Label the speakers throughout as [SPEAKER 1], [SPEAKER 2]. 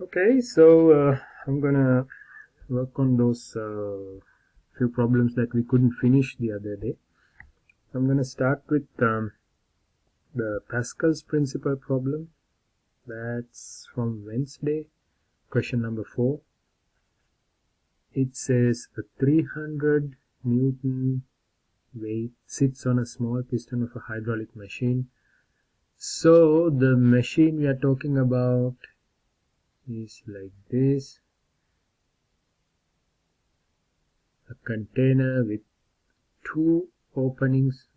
[SPEAKER 1] Okay, so I'm gonna work on those few problems that we couldn't finish the other day. I'm gonna start with the Pascal's principle problem. That's from Wednesday, question number 4. It says a 300 Newton weight sits on a small piston of a hydraulic machine. So the machine we are talking about is like this. A container with two openings,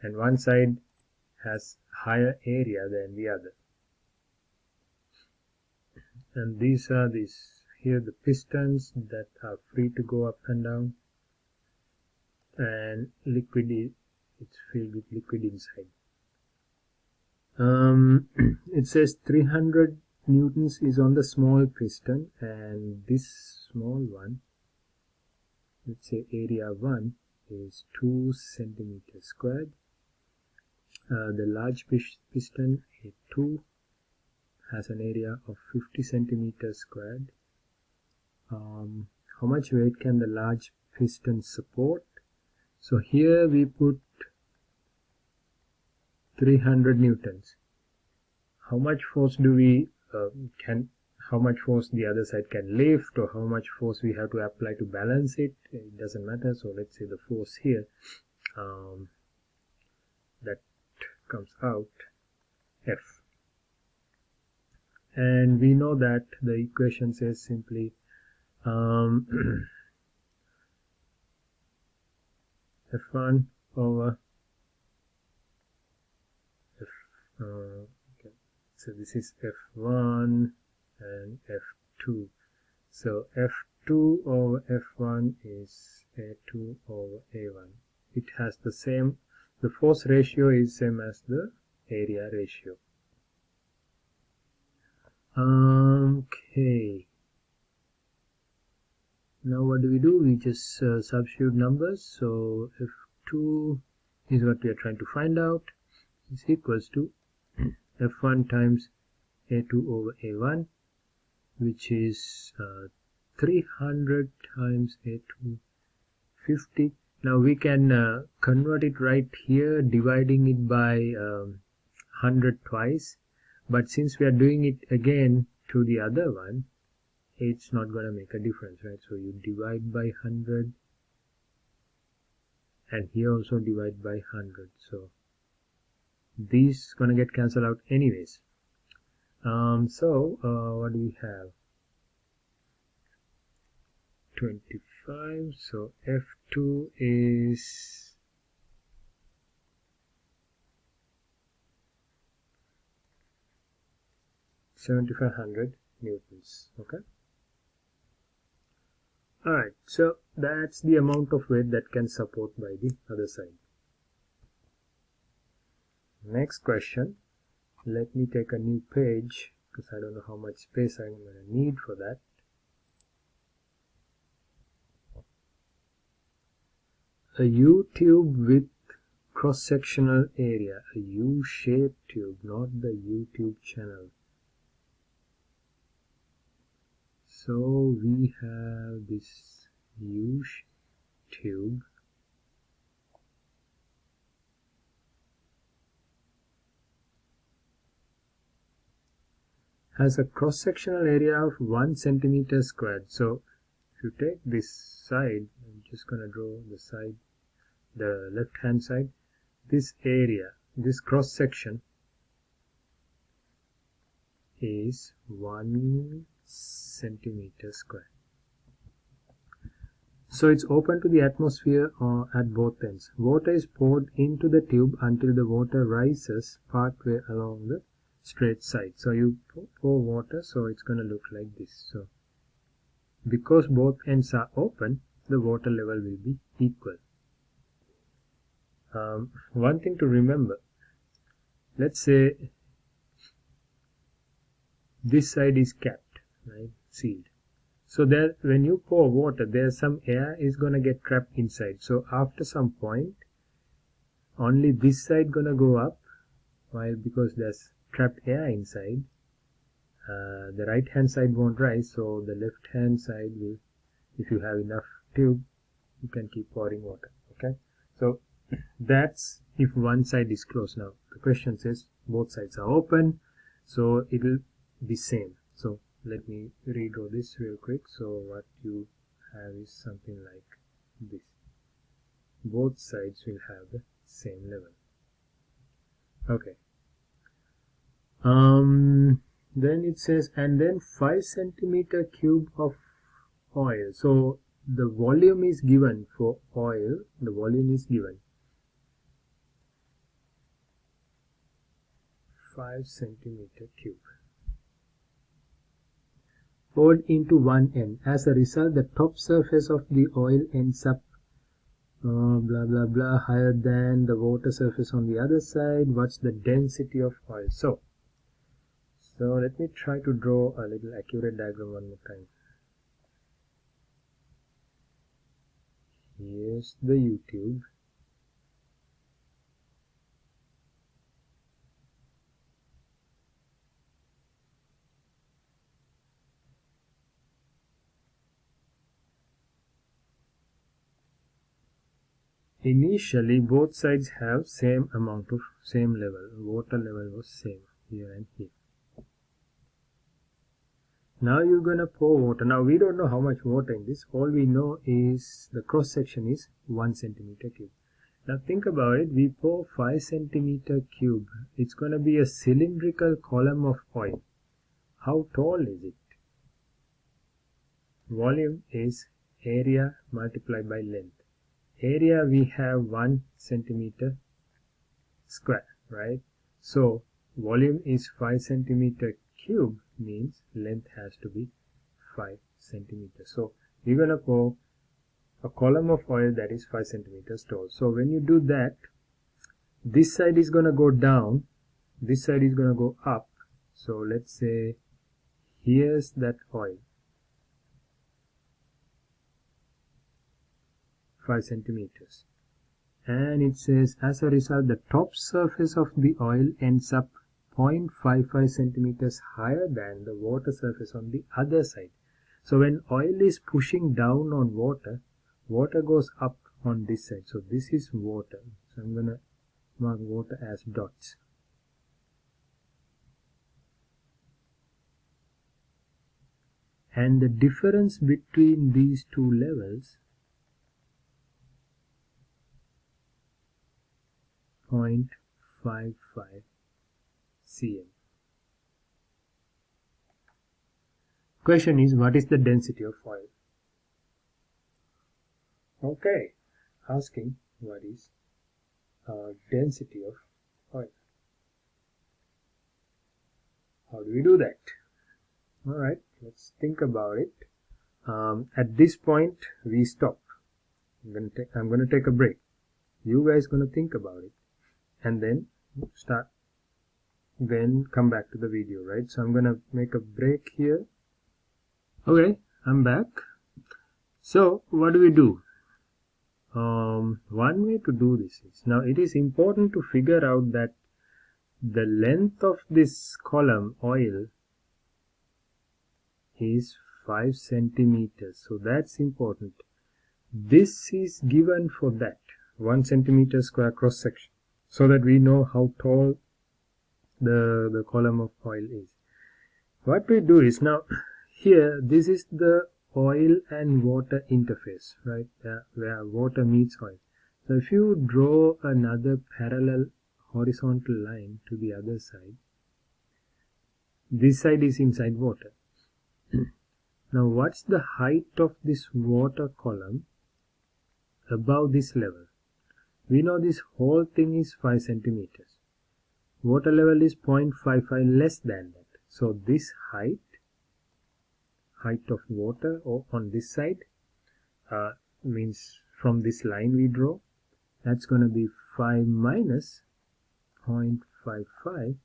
[SPEAKER 1] and one side has higher area than the other. And these are here the pistons that are free to go up and down, and it's filled with liquid inside. It says 300 newtons is on the small piston, and this small one, let's say area 1, is 2 centimeters squared. The large piston, A2, has an area of 50 centimeters squared. How much weight can the large piston support? So here we put 300 newtons. How much force do we how much force the other side can lift, or how much force we have to apply to balance it? It doesn't matter. So let's say the force here that comes out F, and we know that the equation says simply F1 over F. Okay. So this is F1 and F2. So F2 over F1 is A2 over A1. It has the same, the force ratio is same as the area ratio. Okay. Now what do? We just substitute numbers. So F2 is what we are trying to find out, is equals to F1 times A2 over A1, which is 300 times A2, 50. Now we can convert it right here, dividing it by 100 twice, but since we are doing it again to the other one, it's not going to make a difference, right? So you divide by 100, and here also divide by 100. So these going to get cancelled out anyways. What do we have? 25. So F2 is 7500 newtons. Okay. Alright, so that's the amount of weight that can support by the other side. Next question. Let me take a new page because I don't know how much space I'm going to need for that. A U-tube with cross-sectional area, a U-shaped tube, not the U-tube channel. So we have this U-tube has a cross-sectional area of 1 centimeter squared. So if you take this side, I'm just going to draw the side, the left hand side. This area, this cross section is 1 centimeter squared. So it's open to the atmosphere at both ends. Water is poured into the tube until the water rises partway along the straight side. So you pour water, so it's going to look like this. So because both ends are open, the water level will be equal. One thing to remember, let's say this side is capped, right, sealed. So there, when you pour water, there's some air is going to get trapped inside. So after some point, only this side going to go up, while because there's trapped air inside, the right hand side won't rise, so the left hand side will, if you have enough tube, you can keep pouring water. Okay, so that's if one side is closed. Now the question says both sides are open, so it will be same. So let me redraw this real quick. So what you have is something like this. Both sides will have the same level. Okay. Then it says, and then 5 centimeter cube of oil. So the volume is given for oil. The volume is given 5 centimeter cube. Poured into one end. As a result, the top surface of the oil ends up blah blah blah higher than the water surface on the other side. What's the density of oil? So let me try to draw a little accurate diagram one more time. Here's the U-tube. Initially both sides have same amount of same level. Water level was same here and here. Now you're gonna pour water. Now we don't know how much water in this. All we know is the cross section is 1 centimeter cube. Now think about it. We pour 5 centimeter cube. It's gonna be a cylindrical column of oil. How tall is it? Volume is area multiplied by length. Area we have 1 centimeter square, right? So volume is 5 centimeter cube, means length has to be 5 centimeters. So we're gonna pour a column of oil that is 5 centimeters tall. So when you do that, this side is gonna go down, this side is gonna go up. So let's say here's that oil, 5 centimeters, and it says as a result the top surface of the oil ends up 0.55 centimeters higher than the water surface on the other side. So when oil is pushing down on water, water goes up on this side. So this is water. So I'm gonna mark water as dots. And the difference between these two levels, 0.55 cm. Question is, what is the density of oil? Okay, asking what is density of oil. How do we do that? Alright, let's think about it. At this point we stop. I'm gonna take a break. You guys gonna think about it and then come back to the video, right? So I'm gonna make a break here. Okay, I'm back. So what do we do? One way to do this is, now it is important to figure out that the length of this column oil is 5 centimeters. So that's important. This is given for that 1 centimeter square cross section, so that we know how tall the column of oil is. What we do is, now here this is the oil and water interface, right, where water meets oil. So if you draw another parallel horizontal line to the other side, this side is inside water. Now what's the height of this water column above this level? We know this whole thing is 5 centimeters. Water level is 0.55 less than that. So this height of water on this side means from this line we draw, that's going to be 5 minus 0.55,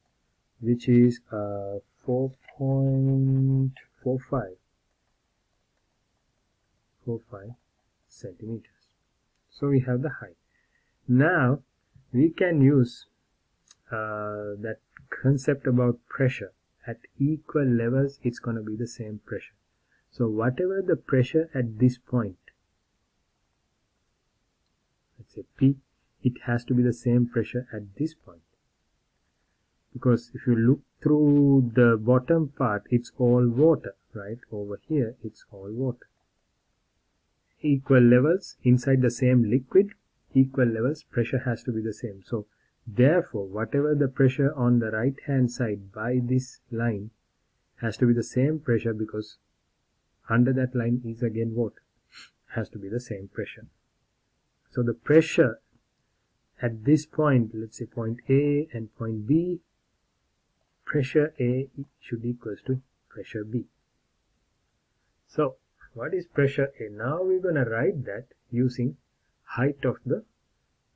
[SPEAKER 1] which is 4.45 centimeters. So we have the height. Now we can use that concept about pressure at equal levels, it's going to be the same pressure. So whatever the pressure at this point, let's say P, it has to be the same pressure at this point. Because if you look through the bottom part, it's all water, right? Over here, it's all water. Equal levels inside the same liquid, equal levels, pressure has to be the same. So therefore, whatever the pressure on the right hand side by this line has to be the same pressure, because under that line is again water, has to be the same pressure. So the pressure at this point, let's say point A and point B, pressure A should equals to pressure B. So what is pressure A? Now we're going to write that using height of the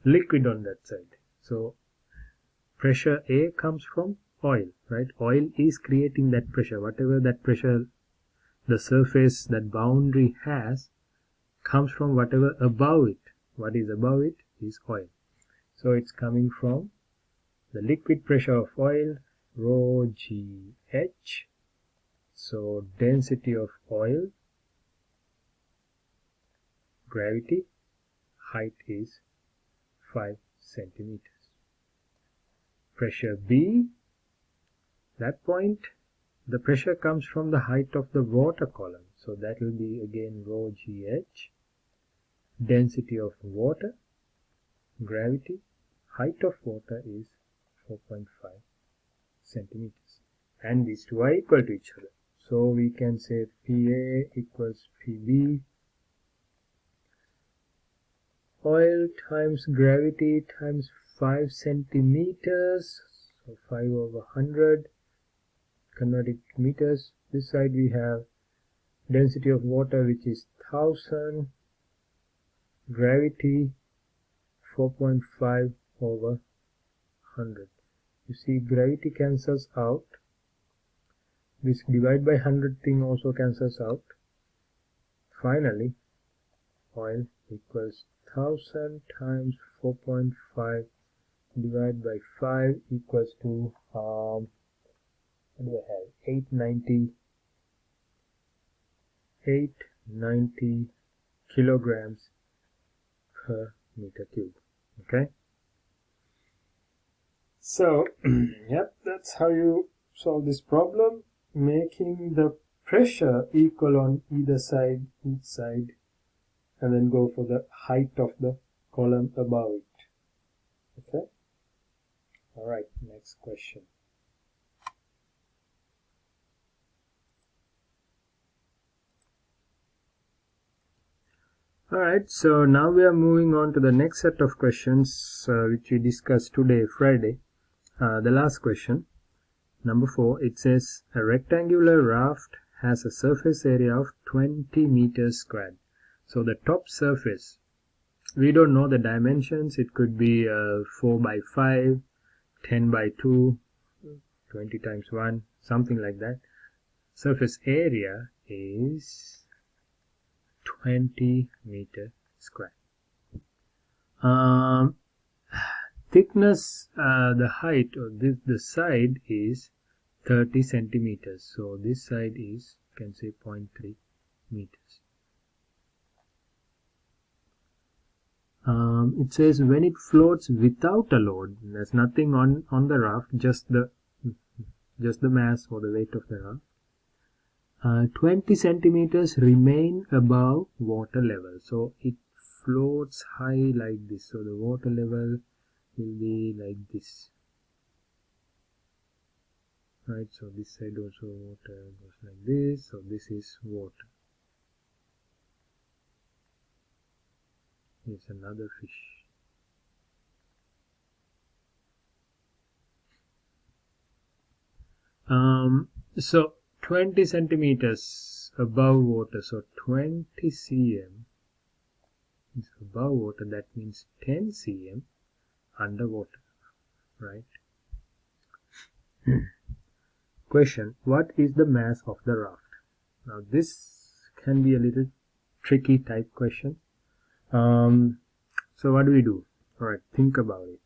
[SPEAKER 1] liquid on that side. So pressure A comes from oil, right? Oil is creating that pressure. Whatever that pressure the surface, that boundary has, comes from whatever above it. What is above it is oil. So it's coming from the liquid pressure of oil, rho GH. So density of oil, gravity, height is 5 centimeters. Pressure B, that point, the pressure comes from the height of the water column. So that will be again rho GH. Density of water, gravity, height of water is 4.5 centimeters. And these two are equal to each other. So we can say PA equals PB. Oil times gravity times 5 centimeters. So 5 over 100. Convert it to meters. This side we have density of water, which is 1000. Gravity 4.5 over 100. You see, gravity cancels out. This divide by 100 thing also cancels out. Finally, oil equals 1000 times 4.5 divided by 5 equals to what do I have? 890 kilograms per meter cube. Okay, so yep, that's how you solve this problem, making the pressure equal on either side, each side, and then go for the height of the column above it. Okay, all right, next question. Alright, so now we are moving on to the next set of questions which we discussed today, Friday. The last question, number 4, it says a rectangular raft has a surface area of 20 meters squared. So the top surface, we don't know the dimensions. It could be 4 by 5, 10 by 2, 20 times 1, something like that. Surface area is 20 meter square. Thickness, the height of the side is 30 centimeters. So this side is, you can say, 0.3 meters. It says when it floats without a load, there's nothing on the raft, just the mass or the weight of the raft. 20 centimeters remain above water level. So it floats high like this. So the water level will be like this. Right, so this side also water goes like this. So this is water. Here's another fish. So 20 centimeters above water, so 20 cm is above water, that means 10 cm underwater, right? Question, what is the mass of the raft? Now this can be a little tricky type question. So what do we do? Alright, think about it.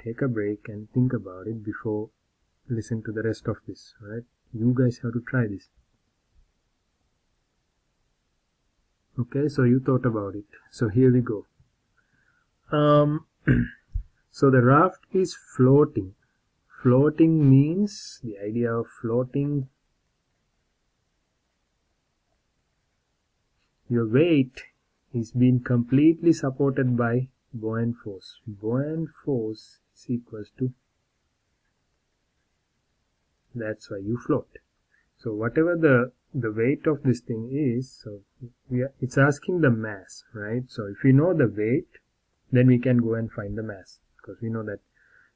[SPEAKER 1] Take a break and think about it before listen to the rest of this, right? You guys have to try this. Okay, so you thought about it. So here we go. So the raft is floating. Floating means, the idea of floating, your weight is being completely supported by buoyant force. Buoyant force is equals to, that's why you float. So whatever the weight of this thing is, so it's asking the mass, right? So if we know the weight, then we can go and find the mass, because we know that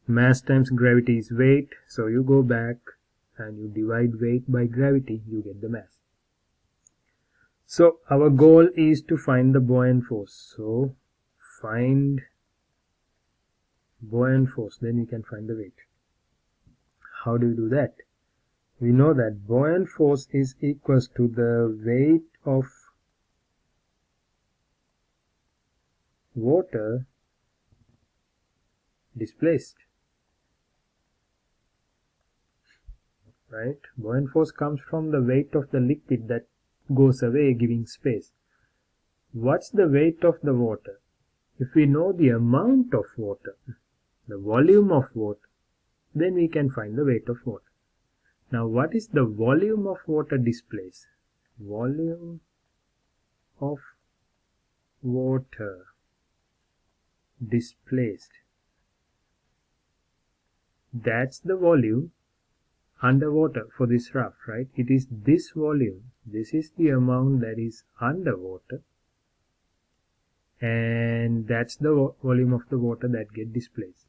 [SPEAKER 1] mass times gravity is weight. So you go back and you divide weight by gravity, you get the mass. So our goal is to find the buoyant force. So find buoyant force, then we can find the weight. How do we do that? We know that buoyant force is equals to the weight of water displaced, right? Buoyant force comes from the weight of the liquid that goes away, giving space. What's the weight of the water? If we know the amount of water, the volume of water, then we can find the weight of water. Now what is the volume of water displaced? Volume of water displaced, that's the volume underwater for this raft, right? It is this volume, this is the amount that is underwater, and that's the volume of the water that get displaced.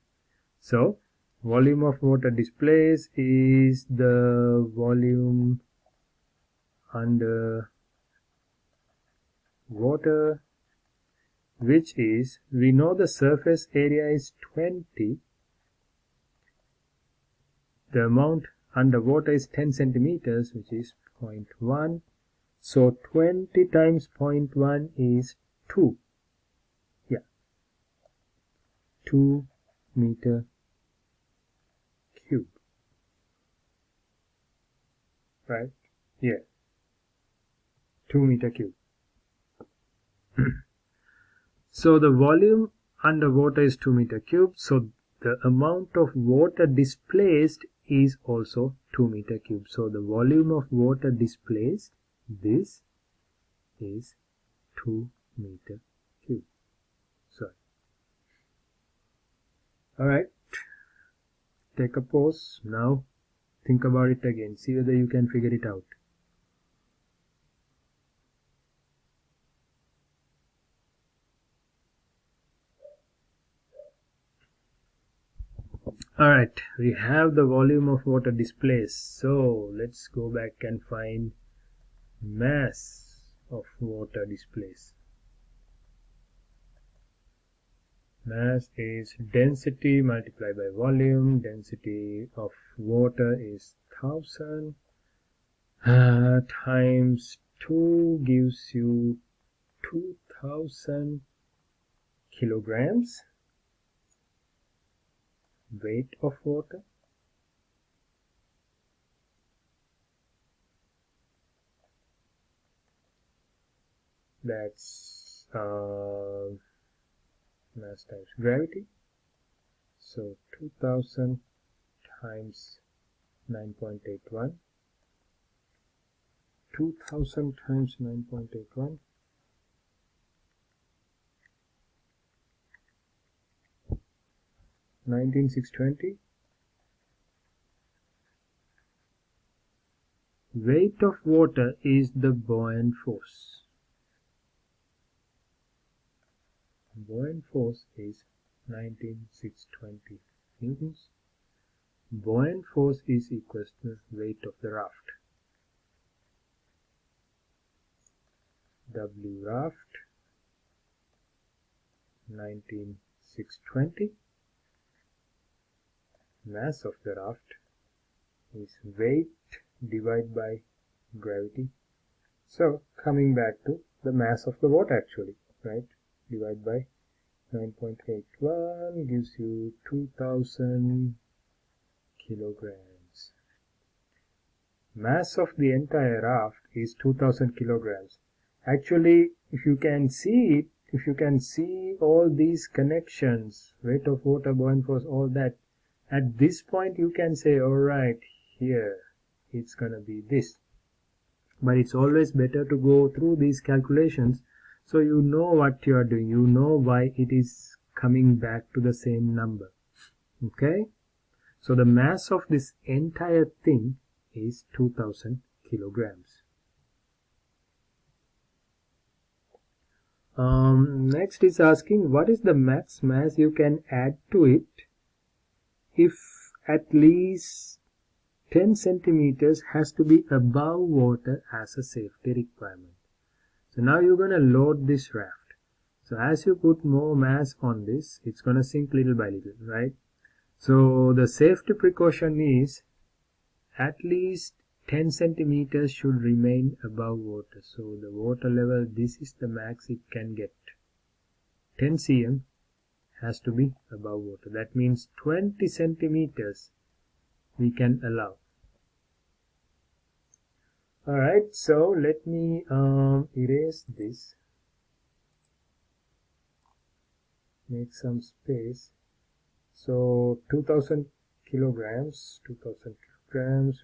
[SPEAKER 1] So volume of water displaced is the volume under water, which is, we know the surface area is 20, the amount underwater is 10 centimeters, which is 0.1. So 20 times 0.1 is 2. Yeah, 2 meter cube. Right? Yeah, 2 meter cube. So the volume underwater is 2 meter cube. So the amount of water displaced is also 2 meter cube. So the volume of water displaced, this is 2 meter cube. Sorry. Alright, take a pause. Now think about it again. See whether you can figure it out. Alright, we have the volume of water displaced. So let's go back and find mass of water displaced. Mass is density multiplied by volume. Density of water is 1000 times 2 gives you 2000 kilograms weight of water. That's mass times gravity. So 2000 times 9.81. 2000 times 9.81. 19,620. Weight of water is the buoyant force. Buoyant force is 19,620 newtons. Buoyant force is equal to weight of the raft. W raft 19,620. Mass of the raft is weight divided by gravity. So coming back to the mass of the water actually, right? Divide by 9.81 gives you 2000 kilograms. mass of the entire raft is 2000 kilograms. Actually, if you can see it, if you can see all these connections, weight of water, buoyant force, all that, at this point you can say, all right, here it's gonna be this. But it's always better to go through these calculations so you know what you are doing, you know why it is coming back to the same number. Okay, so the mass of this entire thing is 2000 kilograms. Next is asking, what is the max mass you can add to it if at least 10 centimeters has to be above water as a safety requirement? So now you're going to load this raft. So as you put more mass on this, it's going to sink little by little, right? So the safety precaution is at least 10 centimeters should remain above water. So the water level, this is the max it can get. 10 cm has to be above water. That means 20 centimeters we can allow. Alright, so let me erase this. Make some space. So 2000 kilograms,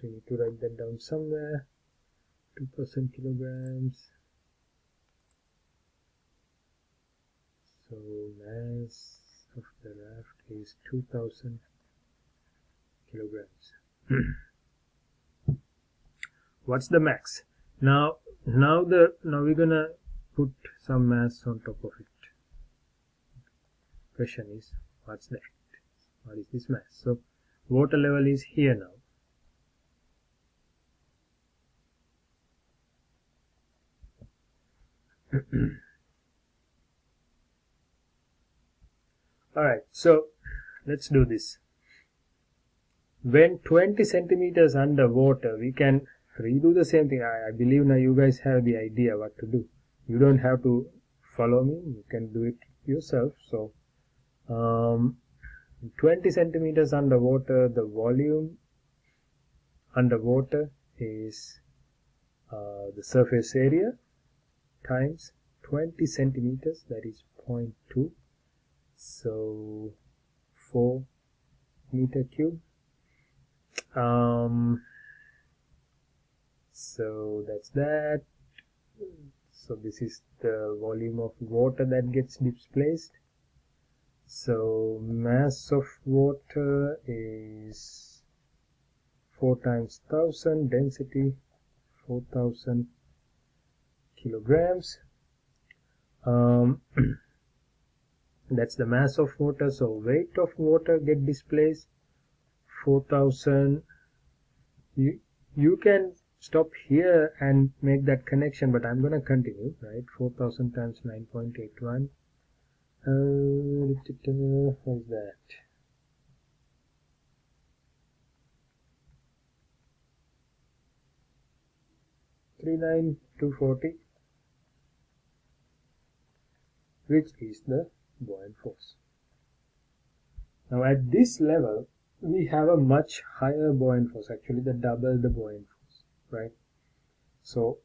[SPEAKER 1] we need to write that down somewhere. 2000 kilograms. So mass of the raft is 2000 kilograms. What's the max? Now we're gonna put some mass on top of it. Question is, what's that? What is this mass? So water level is here now. Alright, so let's do this. When 20 centimeters underwater, we can redo the same thing. I believe now you guys have the idea what to do. You don't have to follow me, you can do it yourself. So 20 centimeters underwater, the volume underwater is the surface area times 20 centimeters, that is 0.2, so 4 meter cube. So that's that. So this is the volume of water that gets displaced. So mass of water is 4 times 1000, density 4000 kilograms. That's the mass of water. So weight of water get displaced 4000. You can stop here and make that connection, but I'm going to continue, right? 4000 times 9.81. What is that? 39240, which is the buoyant force. Now at this level, we have a much higher buoyant force, actually the double the buoyant force, right? So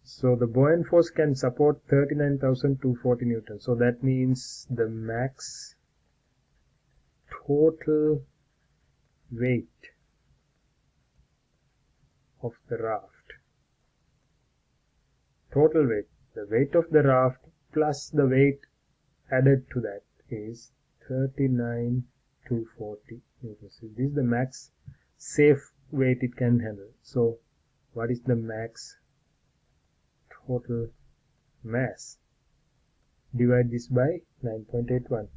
[SPEAKER 1] so the buoyant force can support 39,240 newtons. So that means the max total weight of the raft, total weight, the weight of the raft plus the weight added to that is 39,240 newtons. So this is the max safe weight it can handle. So what is the max total mass? Divide this by 9.81.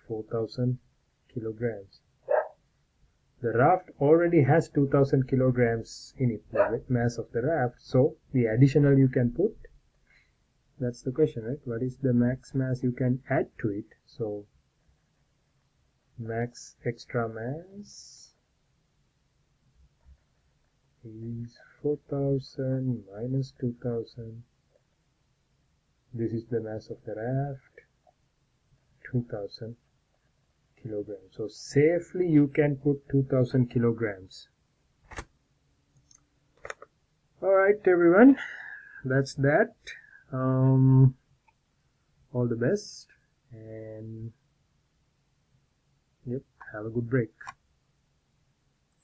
[SPEAKER 1] 4000 kilograms. The raft already has 2000 kilograms in it, the mass of the raft. So the additional you can put, that's the question, right? What is the max mass you can add to it? So max extra mass is 4000 minus 2000. This is the mass of the raft. 2000 kilograms. So safely you can put 2000 kilograms. Alright everyone, that's that. All the best, and yep, have a good break.